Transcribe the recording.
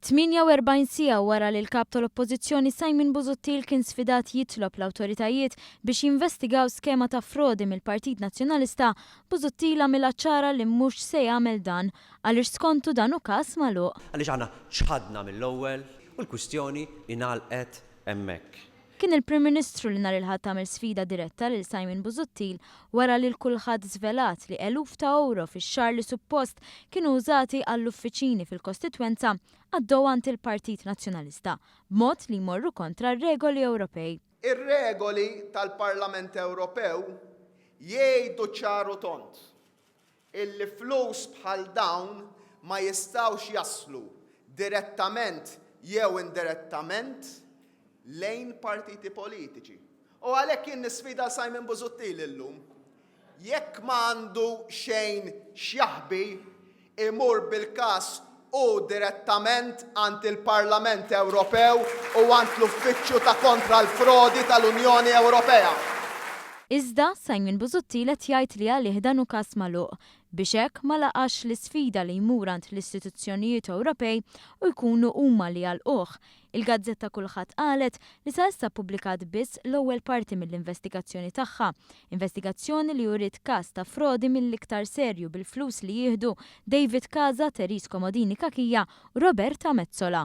48 sija wara li l-Kap tal-Oppożizzjoni Simon Busuttil kien sfidat jitlob l-awtoritajiet biex jinvestigaw skema ta' frodi mill-Partit Nazzjonalista, Busuttil għamilha ċara li mhux se jagħmel dan għaliex skontu dan hu każ magħluq. Għaliex aħna ċħadna mill-ewwel u l-kwistjoni ingħalqet hemmhekk. Kien il-Prim Ministru li nhar il-Ħadd tagħmel sfida diretta lil Simon Busuttil wara li l-kulħadd żvelat li eluf ta' euro fix-xahar li suppost kienu użati għall-uffiċini fil-Kostitwenza għaddew għand il-Partit Nazzjonalista b'mod li jmorru kontra r-regoli Ewropej. Ir-regoli tal-Parlament Ewropew jgħidu ċaru tont illi flus bħal dawn ma jistgħux jaslu direttament jew indirettament lejn partiti politiċi. U għalhekk jien nisfida Simon Busuttil illum. Jekk ma għandu xejn xjaħbi imur bil-każ u direttament għand il-Parlament Ewropew u għand l-Uffiċċju ta' kontra l-frodi tal-Unjoni Ewropea. Iżda Simon Busuttil qed jgħid li għalih dan hu każ magħluq biex hekk ma laqax l-isfida li jmur għand l-istituzzjonijiet Ewropej u jkunu huma li għalquh. Il-Gazzetta Kulħadd qalet li sa issa ppubblikat biss l-ewwel parti mill-investigazzjoni tagħha, investigazzjoni li uriet każ ta' frodi mill-iktar serju bil-flus li jieħdu David Kaza, Teris Komodini Kakija u Roberta Mezzola.